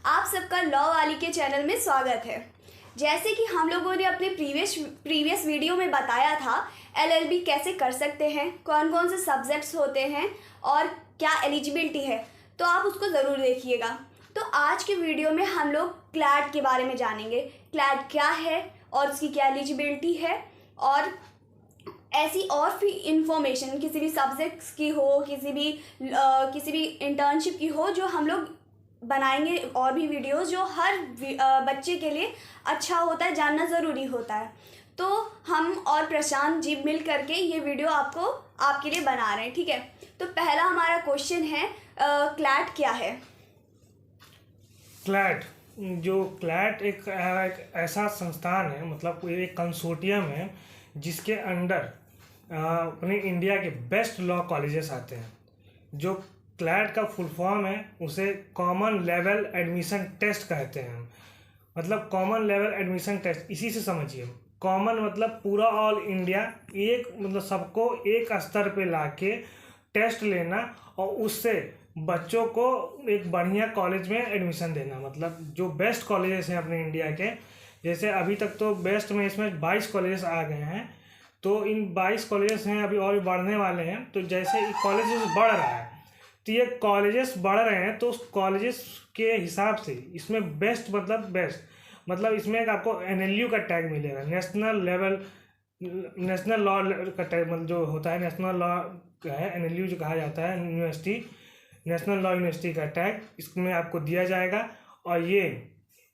आप सबका लॉ वाली के चैनल में स्वागत है। जैसे कि हम लोगों ने अपने प्रीवियस वीडियो में बताया था एलएलबी कैसे कर सकते हैं, कौन कौन से सब्जेक्ट्स होते हैं और क्या एलिजिबिलिटी है, तो आप उसको ज़रूर देखिएगा। तो आज के वीडियो में हम लोग क्लैट के बारे में जानेंगे। क्लैट क्या है और उसकी क्या एलिजिबिलिटी है, और ऐसी और भी इंफॉर्मेशन किसी भी सब्जेक्ट्स की हो, किसी भी इंटर्नशिप की हो, जो हम लोग बनाएंगे और भी वीडियोस जो हर बच्चे के लिए अच्छा होता है, जानना ज़रूरी होता है। तो हम और प्रशांत जी मिल करके ये वीडियो आपके लिए बना रहे हैं, ठीक है। तो पहला हमारा क्वेश्चन है, क्लैट क्या है? क्लैट एक ऐसा संस्थान है, मतलब एक कंसोर्टियम है जिसके अंडर अपने इंडिया के बेस्ट लॉ कॉलेजेस आते हैं। जो क्लैट का फुल फॉर्म है उसे कॉमन लेवल एडमिशन टेस्ट कहते हैं। मतलब कॉमन लेवल एडमिशन टेस्ट, इसी से समझिए। कॉमन मतलब पूरा ऑल इंडिया, एक मतलब सबको एक स्तर पे लाके टेस्ट लेना और उससे बच्चों को एक बढ़िया कॉलेज में एडमिशन देना। मतलब जो बेस्ट कॉलेजेस हैं अपने इंडिया के, जैसे अभी तक तो बेस्ट में इसमें 22 कॉलेजेस आ गए हैं, तो इन 22 कॉलेजेस हैं, अभी और भी बढ़ने वाले हैं। तो जैसे कॉलेजेस बढ़ रहा है तो ये कॉलेजेस बढ़ रहे हैं, तो उस कॉलेजेस के हिसाब से इसमें बेस्ट मतलब इसमें एक आपको NLU का टैग मिलेगा, नेशनल लॉ का टैग, मतलब जो होता है नेशनल लॉ का है, NLU जो कहा जाता है, यूनिवर्सिटी, नेशनल लॉ यूनिवर्सिटी का टैग इसमें आपको दिया जाएगा। और ये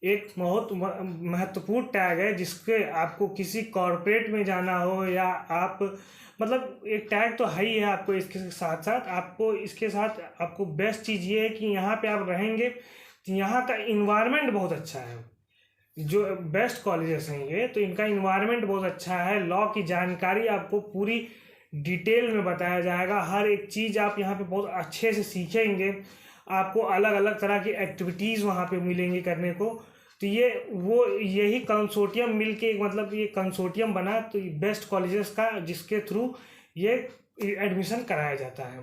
एक बहुत महत्वपूर्ण टैग है, जिसके आपको किसी कॉरपोरेट में जाना हो या आप मतलब एक टैग तो है ही है आपको। इसके साथ साथ आपको बेस्ट चीज़ ये है कि यहाँ पे आप रहेंगे तो यहाँ का इन्वायरमेंट बहुत अच्छा है। जो बेस्ट कॉलेजेस हैं ये, तो इनका इन्वायरमेंट बहुत अच्छा है। लॉ की जानकारी आपको पूरी डिटेल में बताया जाएगा, हर एक चीज़ आप यहाँ पे बहुत अच्छे से सीखेंगे। आपको अलग अलग तरह की एक्टिविटीज़ वहाँ पे मिलेंगी करने को। तो यही कंसोर्टियम मिलके, मतलब ये कंसोर्टियम बना तो ये बेस्ट कॉलेजेस का, जिसके थ्रू ये एडमिशन कराया जाता है।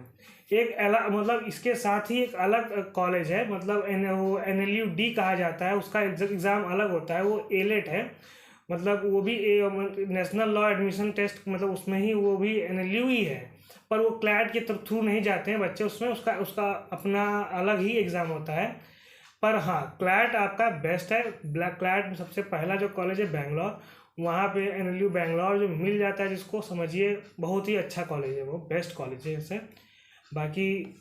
एक अलग मतलब इसके साथ ही एक अलग कॉलेज है, मतलब NLUD कहा जाता है, उसका एग्ज़ाम अलग होता है, वो एलेट है। मतलब वो भी नेशनल लॉ एडमिशन टेस्ट, मतलब उसमें ही वो भी NLU ही है, पर वो क्लैट के थ्रू नहीं जाते हैं बच्चे, उसमें उसका अपना अलग ही एग्ज़ाम होता है। पर हाँ, क्लैट आपका बेस्ट है। क्लैट सबसे पहला जो कॉलेज है बेंगलोर, वहाँ पे NLU बेंगलोर जो मिल जाता है, जिसको समझिए बहुत ही अच्छा कॉलेज है, वो बेस्ट कॉलेज है इसे। बाकी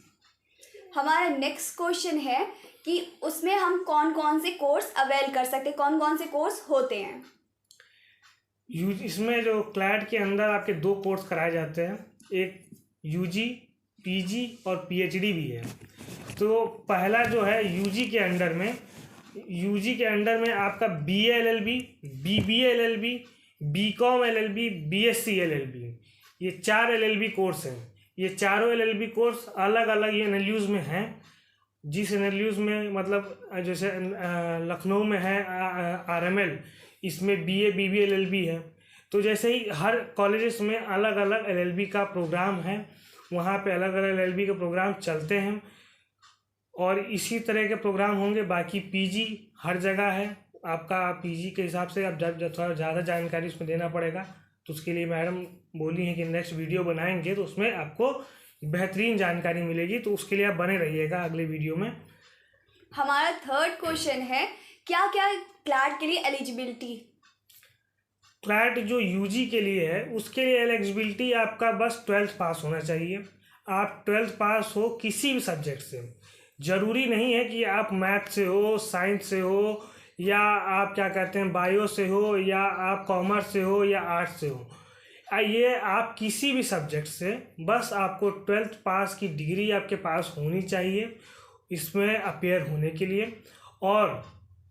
हमारा नेक्स्ट क्वेश्चन है कि उसमें हम कौन कौन से कोर्स अवेल कर सकते हैं, कौन कौन से कोर्स होते हैं। इसमें जो क्लैट के अंदर आपके 2 कोर्स कराए जाते हैं, एक UG, PG और PhD भी है। तो पहला जो है UG के अंडर में आपका BA LLB, BBA LLB, BCom LLB, BSc LLB, ये 4 LLB कोर्स हैं। ये चारों LLB कोर्स अलग अलग NLUs में हैं। जिस NLUs में मतलब जैसे लखनऊ में है RML, इसमें BA BBA LLB है। तो जैसे ही हर कॉलेजेस में अलग अलग LLB का प्रोग्राम है, वहाँ पे अलग अलग LLB के प्रोग्राम चलते हैं और इसी तरह के प्रोग्राम होंगे। बाकी PG हर जगह है आपका। PG के हिसाब से आप थोड़ा ज़्यादा जानकारी उसमें देना पड़ेगा, तो उसके लिए मैडम बोली हैं कि नेक्स्ट वीडियो बनाएंगे तो उसमें आपको बेहतरीन जानकारी मिलेगी, तो उसके लिए आप बने रहिएगा अगले वीडियो में। हमारा थर्ड क्वेश्चन है, क्या क्या क्लैट के लिए एलिजिबिलिटी? क्लैट जो UG के लिए है, उसके लिए एलिजिबिलिटी आपका बस 12th पास होना चाहिए। आप 12th पास हो किसी भी सब्जेक्ट से, ज़रूरी नहीं है कि आप मैथ से हो, साइंस से हो, या आप क्या कहते हैं बायो से हो, या आप कॉमर्स से हो, या आर्ट्स से हो। ये आप किसी भी सब्जेक्ट से, बस आपको 12th पास की डिग्री आपके पास होनी चाहिए इसमें अपेयर होने के लिए। और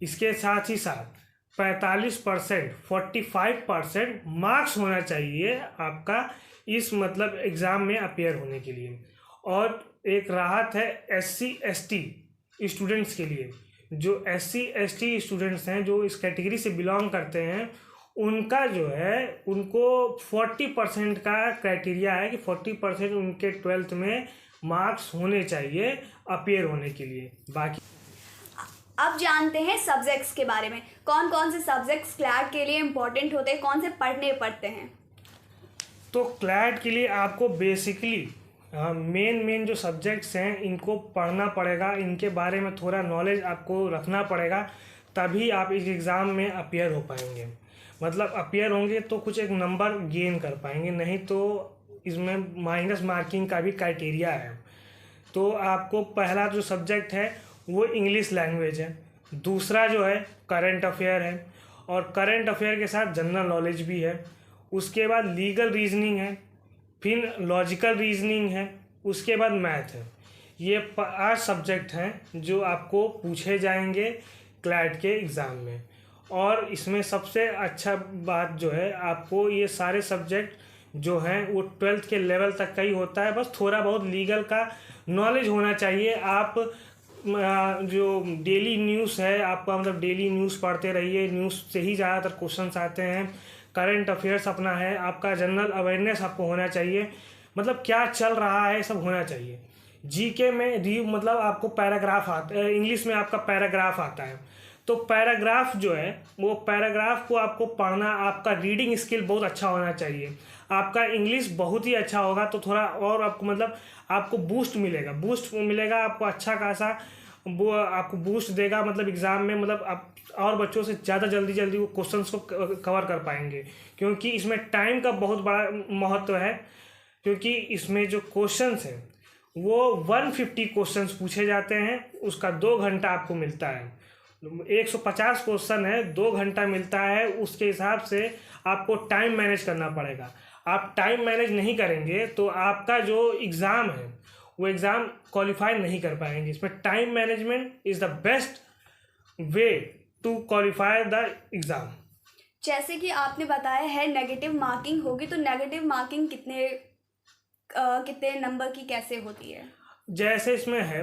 इसके साथ ही साथ 45% 45% मार्क्स होना चाहिए आपका इस मतलब एग्ज़ाम में अपेयर होने के लिए। और एक राहत है SC ST स्टूडेंट्स के लिए। जो SC ST स्टूडेंट्स हैं, जो इस कैटेगरी से बिलोंग करते हैं, उनका जो है उनको 40% का क्राइटेरिया है कि 40% उनके 12th में मार्क्स होने चाहिए अपेयर होने के लिए। बाकी अब जानते हैं सब्जेक्ट्स के बारे में। कौन कौन से सब्जेक्ट्स क्लैट के लिए इम्पोर्टेंट होते हैं, कौन से पढ़ने पड़ते हैं? तो क्लैट के लिए आपको बेसिकली मेन जो सब्जेक्ट्स हैं इनको पढ़ना पड़ेगा, इनके बारे में थोड़ा नॉलेज आपको रखना पड़ेगा, तभी आप इस एग्ज़ाम में अपीयर हो पाएंगे। मतलब अपीयर होंगे तो कुछ एक नंबर गेन कर पाएंगे, नहीं तो इसमें माइनस मार्किंग का भी क्राइटेरिया है। तो आपको पहला जो सब्जेक्ट है वो इंग्लिश लैंग्वेज है, दूसरा जो है करंट अफेयर है, और करंट अफेयर के साथ जनरल नॉलेज भी है। उसके बाद लीगल रीजनिंग है, फिर लॉजिकल रीजनिंग है, उसके बाद मैथ है। ये 8 सब्जेक्ट हैं जो आपको पूछे जाएंगे क्लैट के एग्ज़ाम में। और इसमें सबसे अच्छा बात जो है, आपको ये सारे सब्जेक्ट जो हैं वो 12th के लेवल तक का ही होता है। बस थोड़ा बहुत लीगल का नॉलेज होना चाहिए। आप जो डेली न्यूज़ है आपका, मतलब डेली न्यूज़ पढ़ते रहिए, न्यूज़ से ही ज़्यादातर क्वेश्चंस आते हैं। करंट अफेयर्स अपना है, आपका जनरल अवेयरनेस आपको होना चाहिए, मतलब क्या चल रहा है सब होना चाहिए। जीके में मतलब आपको पैराग्राफ आता है, इंग्लिश में आपका पैराग्राफ आता है, तो पैराग्राफ जो है वो पैराग्राफ को आपको पढ़ना, आपका रीडिंग स्किल बहुत अच्छा होना चाहिए। आपका इंग्लिश बहुत ही अच्छा होगा तो थोड़ा और आपको मतलब आपको बूस्ट मिलेगा आपको अच्छा खासा, वो आपको बूस्ट देगा, मतलब एग्ज़ाम में मतलब आप और बच्चों से ज़्यादा जल्दी वो क्वेश्चंस को कवर कर पाएंगे। क्योंकि इसमें टाइम का बहुत बड़ा महत्व है, क्योंकि इसमें जो क्वेश्चंस हैं वो 150 क्वेश्चंस पूछे जाते हैं, उसका 2 घंटा आपको मिलता है। 150 क्वेश्चन है, 2 घंटा मिलता है, उसके हिसाब से आपको टाइम मैनेज करना पड़ेगा। आप टाइम मैनेज नहीं करेंगे तो आपका जो एग्ज़ाम है वो एग्ज़ाम क्वालिफाई नहीं कर पाएंगे। इसमें time management is the best way to qualify the exam. जैसे कि आपने बताया है नेगेटिव मार्किंग होगी, तो नेगेटिव मार्किंग कितने नंबर की कैसे होती है? जैसे इसमें है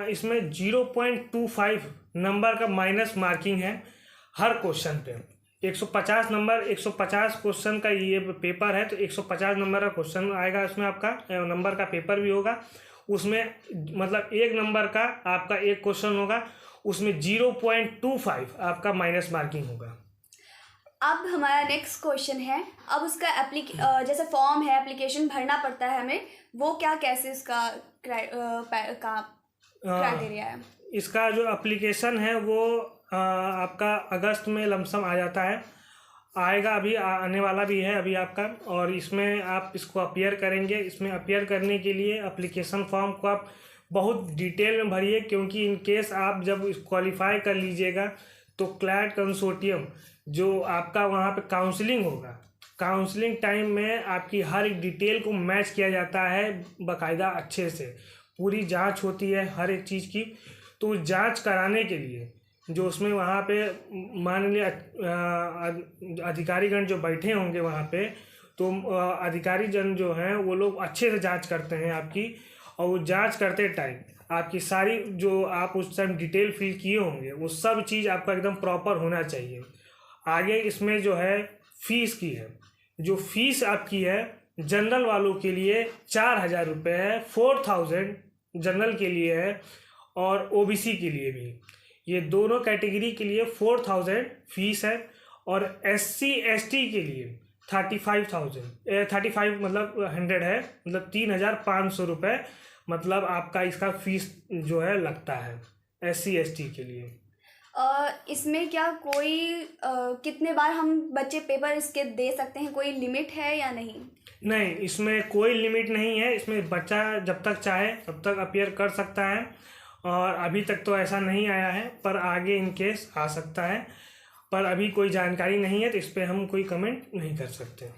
इसमें 0.25 नंबर का माइनस मार्किंग है हर क्वेश्चन पे। 150 नंबर, 150 क्वेश्चन का ये पेपर है, तो 150 नंबर का क्वेश्चन आएगा, इसमें आपका नंबर का पेपर भी होगा। उसमें मतलब 1 नंबर का आपका एक क्वेश्चन होगा, उसमें 0.25 आपका माइनस मार्किंग होगा। अब हमारा नेक्स्ट क्वेश्चन है, अब उसका जैसे फॉर्म है, एप्लीकेशन भरना पड़ता है हमें, वो क्या कैसे उसका क्राइटेरिया है? इसका जो एप्लीकेशन है वो आपका अगस्त में लमसम आ जाता है, आएगा, अभी आने वाला भी है अभी आपका। और इसमें आप इसको अपीयर करेंगे। इसमें अपीयर करने के लिए एप्लीकेशन फॉर्म को आप बहुत डिटेल में भरिए, क्योंकि इन केस आप जब क्वालिफाई कर लीजिएगा तो क्लैट कंसोर्टियम जो आपका वहाँ पे काउंसलिंग होगा, काउंसलिंग टाइम में आपकी हर एक डिटेल को मैच किया जाता है बाकायदा, अच्छे से पूरी जांच होती है हर एक चीज़ की। तो जांच कराने के लिए जो उसमें वहाँ पे मान लिया अधिकारीगण जो बैठे होंगे वहाँ पे, तो अधिकारी जन जो हैं वो लोग अच्छे से जांच करते हैं आपकी। और वो जांच करते टाइम आपकी सारी जो आप उस टाइम डिटेल फिल किए होंगे वो सब चीज़ आपका एकदम प्रॉपर होना चाहिए। आगे इसमें जो है फीस की है, जो फीस आपकी है जनरल वालों के लिए 4000 रुपये है, 4000 जनरल के लिए है, और ओबीसी के लिए भी, ये दोनों कैटेगरी के लिए 4000 फीस है। और SC ST के लिए 35 मतलब 100 है, मतलब 3500 रुपये मतलब आपका इसका फीस जो है लगता है SC ST के लिए। इसमें क्या कोई कितने बार हम बच्चे पेपर इसके दे सकते हैं, कोई लिमिट है या नहीं? नहीं, इसमें कोई लिमिट नहीं है। इसमें बच्चा जब तक चाहे तब तक अपीयर कर सकता है, और अभी तक तो ऐसा नहीं आया है, पर आगे इन केस आ सकता है, पर अभी कोई जानकारी नहीं है तो इस पर हम कोई कमेंट नहीं कर सकते।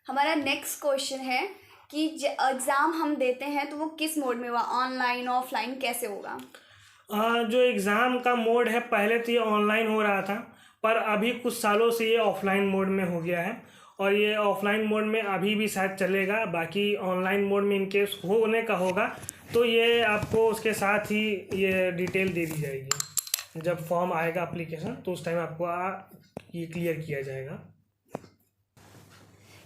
हमारा नेक्स्ट क्वेश्चन है कि एग्ज़ाम हम देते हैं तो वो किस मोड में हुआ, ऑनलाइन ऑफलाइन कैसे होगा? जो एग्ज़ाम का मोड है पहले तो ये ऑनलाइन हो रहा था, पर अभी कुछ सालों से ये ऑफलाइन मोड में हो गया है, और ये ऑफलाइन मोड में अभी भी शायद चलेगा। बाकी ऑनलाइन मोड में इनकेस होने का होगा तो ये आपको उसके साथ ही ये डिटेल दे दी जाएगी। जब फॉर्म आएगा एप्लीकेशन तो उस टाइम आपको ये क्लियर किया जाएगा।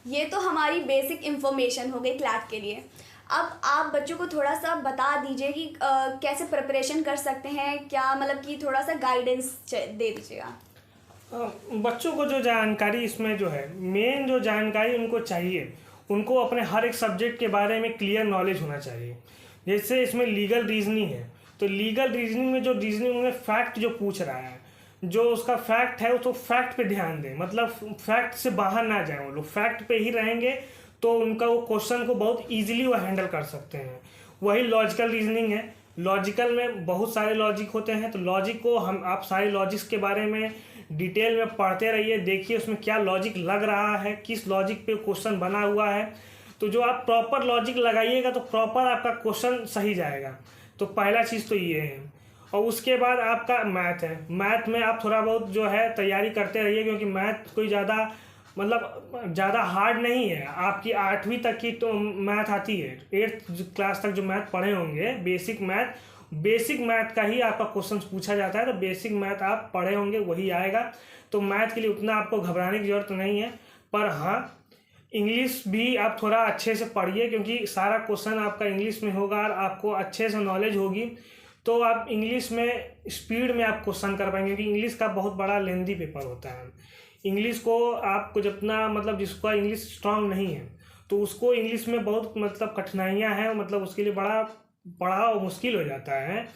ये तो हमारी बेसिक इन्फॉर्मेशन हो गई क्लैट के लिए। अब आप बच्चों को थोड़ा सा बता दीजिए कि कैसे प्रिपरेशन कर सकते हैं, क्या मतलब कि थोड़ा सा गाइडेंस दे दीजिएगा। बच्चों को जो जानकारी इसमें जो है, मेन जो जानकारी उनको चाहिए, उनको अपने हर एक सब्जेक्ट के बारे में क्लियर नॉलेज होना चाहिए। जैसे इसमें लीगल रीजनिंग है, तो लीगल रीजनिंग में जो रीजनिंग में फैक्ट जो पूछ रहा है, जो उसका फैक्ट है तो फैक्ट पे ध्यान दें, मतलब फैक्ट से बाहर ना जाए। वो लोग फैक्ट पे ही रहेंगे तो उनका वो क्वेश्चन को बहुत ईजिली वो हैंडल कर सकते हैं। वही लॉजिकल रीजनिंग है, लॉजिकल में बहुत सारे लॉजिक होते हैं, तो लॉजिक को हम आप सारे लॉजिक्स के बारे में डिटेल में पढ़ते रहिए, देखिए उसमें क्या लॉजिक लग रहा है, किस लॉजिक पे क्वेश्चन बना हुआ है। तो जो आप प्रॉपर लॉजिक लगाइएगा तो प्रॉपर आपका क्वेश्चन सही जाएगा। तो पहला चीज़ तो ये है। और उसके बाद आपका मैथ है, मैथ में आप थोड़ा बहुत जो है तैयारी करते रहिए, क्योंकि मैथ कोई ज़्यादा मतलब ज़्यादा हार्ड नहीं है। आपकी 8वीं तक की तो मैथ आती है, 8th क्लास तक जो मैथ पढ़े होंगे बेसिक मैथ का ही आपका क्वेश्चन पूछा जाता है, तो बेसिक मैथ आप पढ़े होंगे वही आएगा। तो मैथ के लिए उतना आपको घबराने की ज़रूरत नहीं है। पर हाँ, इंग्लिश भी आप थोड़ा अच्छे से पढ़िए, क्योंकि सारा क्वेश्चन आपका इंग्लिश में होगा और आपको अच्छे से नॉलेज होगी तो आप इंग्लिश में स्पीड में आप क्वेश्चन कर पाएंगे, क्योंकि इंग्लिश का बहुत बड़ा लेंदी पेपर होता है। इंग्लिश को आपको जितना मतलब जिसका इंग्लिश स्ट्रांग नहीं है तो उसको इंग्लिश में बहुत मतलब कठिनाइयाँ हैं, मतलब उसके लिए बड़ा पढ़ाओ मुश्किल हो जाता है।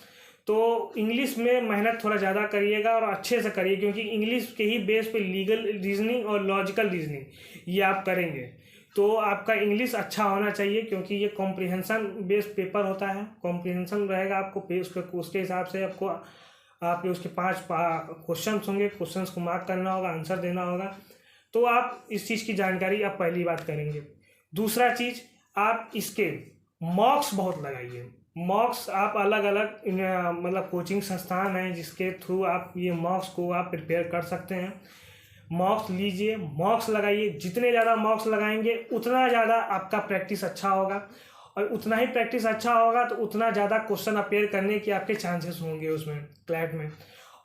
तो इंग्लिश में मेहनत थोड़ा ज़्यादा करिएगा और अच्छे से करिए, क्योंकि इंग्लिश के ही बेस पे लीगल रीजनिंग और लॉजिकल रीजनिंग ये आप करेंगे तो आपका इंग्लिश अच्छा होना चाहिए, क्योंकि ये कॉम्प्रिहेंशन बेस्ड पेपर होता है। कॉम्प्रिहेंशन रहेगा आपको उसके हिसाब से आपके उसके 5 क्वेश्चन होंगे, क्वेश्चंस को मार्क करना होगा, आंसर देना होगा। तो आप इस चीज़ की जानकारी आप पहली बात करेंगे। दूसरा चीज़, आप इसके मॉक्स बहुत लगाइए। मॉक्स आप अलग अलग मतलब कोचिंग संस्थान हैं जिसके थ्रू आप ये मॉक्स को आप प्रिपेयर कर सकते हैं। मॉक्स लीजिए, मॉक्स लगाइए, जितने ज़्यादा मॉक्स लगाएंगे उतना ज़्यादा आपका प्रैक्टिस अच्छा होगा, और उतना ही प्रैक्टिस अच्छा होगा तो उतना ज़्यादा क्वेश्चन अपेयर करने के आपके चांसेस होंगे उसमें क्लैट में।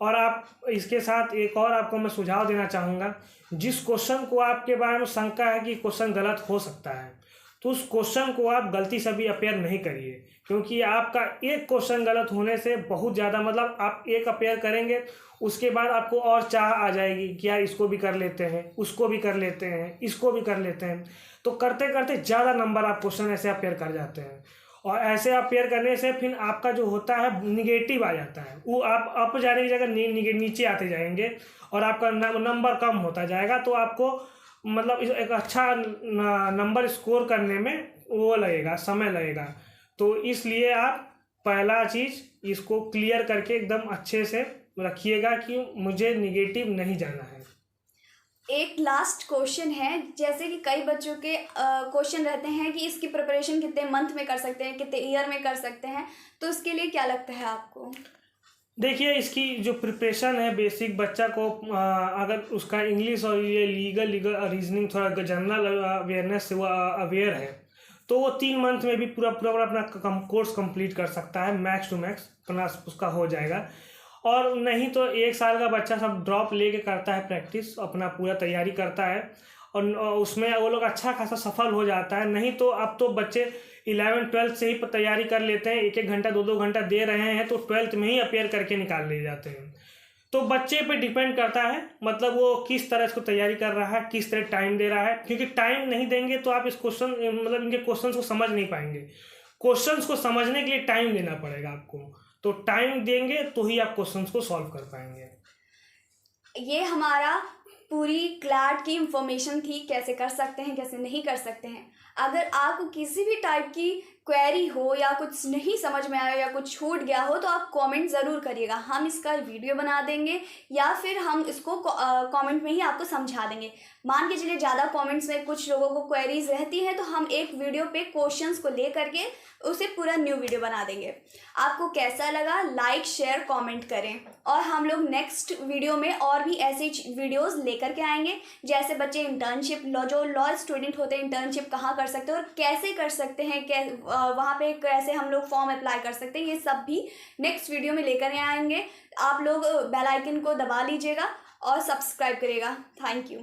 और आप इसके साथ एक और आपको मैं सुझाव देना चाहूँगा, जिस क्वेश्चन को आपके बारे में शंका है कि क्वेश्चन गलत हो सकता है तो उस क्वेश्चन को आप गलती से भी अपेयर नहीं करिए, क्योंकि आपका एक क्वेश्चन गलत होने से बहुत ज़्यादा मतलब आप एक अपेयर करेंगे उसके बाद आपको और चाह आ जाएगी कि यार इसको भी कर लेते हैं, उसको भी कर लेते हैं, इसको भी कर लेते हैं। तो करते करते ज़्यादा नंबर आप क्वेश्चन ऐसे अपेयर कर जाते हैं, और ऐसे अपेयर करने से फिर आपका जो होता है निगेटिव आ जाता है, वो आप अप जाने की जगह नीचे आते जाएंगे और आपका नंबर कम होता जाएगा। तो आपको मतलब एक अच्छा नंबर स्कोर करने में वो लगेगा, समय लगेगा। तो इसलिए आप पहला चीज़ इसको क्लियर करके एकदम अच्छे से रखिएगा कि मुझे निगेटिव नहीं जाना है। एक लास्ट क्वेश्चन है, जैसे कि कई बच्चों के क्वेश्चन रहते हैं कि इसकी प्रिपरेशन कितने मंथ में कर सकते हैं, कितने ईयर में कर सकते हैं, तो इसके लिए क्या लगता है आपको? देखिए, इसकी जो प्रिपरेशन है बेसिक बच्चा को अगर उसका इंग्लिश और ये लीगल रीजनिंग थोड़ा जनरल अवेयरनेस से वो अवेयर है तो वो 3 मंथ में भी पूरा अपना कोर्स कंप्लीट कर सकता है, मैक्स टू मैक्स अपना उसका हो जाएगा। और नहीं तो 1 साल का बच्चा सब ड्रॉप लेके करता है, प्रैक्टिस अपना पूरा तैयारी करता है और उसमें वो लोग अच्छा खासा सफल हो जाता है। नहीं तो अब तो बच्चे 11th-12th से ही तैयारी कर लेते हैं, 1-1 घंटा 2-2 घंटा दे रहे हैं तो 12th में ही अपेयर करके निकाल ले जाते हैं। तो बच्चे पे डिपेंड करता है, मतलब वो किस तरह इसको तैयारी कर रहा है, किस तरह टाइम दे रहा है। क्योंकि टाइम नहीं देंगे तो आप इस क्वेश्चन मतलब इनके क्वेश्चन को समझ नहीं पाएंगे। क्वेश्चंस को समझने के लिए टाइम देना पड़ेगा आपको, तो टाइम देंगे तो ही आप क्वेश्चंस को सॉल्व कर पाएंगे। ये हमारा पूरी क्लैट की इंफॉर्मेशन थी, कैसे कर सकते हैं, कैसे नहीं कर सकते हैं। अगर आपको किसी भी टाइप की क्वेरी हो या कुछ नहीं समझ में आया या कुछ छूट गया हो तो आप कमेंट ज़रूर करिएगा, हम इसका वीडियो बना देंगे या फिर हम इसको कमेंट में ही आपको समझा देंगे। मान के चलिए ज़्यादा कमेंट्स में कुछ लोगों को क्वेरीज रहती है तो हम एक वीडियो पे क्वेश्चंस को ले करके उसे पूरा न्यू वीडियो बना देंगे। आपको कैसा लगा लाइक शेयर कमेंट करें, और हम लोग नेक्स्ट वीडियो में और भी ऐसे वीडियोस लेकर के आएंगे, जैसे बच्चे इंटर्नशिप जो लॉ स्टूडेंट होते हैं इंटर्नशिप कहाँ कर सकते हैं और कैसे कर सकते हैं, वहाँ पे कैसे हम लोग फॉर्म अप्लाई कर सकते हैं, ये सब भी नेक्स्ट वीडियो में लेकर आएंगे। आप लोग बेल आइकन को दबा लीजिएगा और सब्सक्राइब करिएगा। Thank you.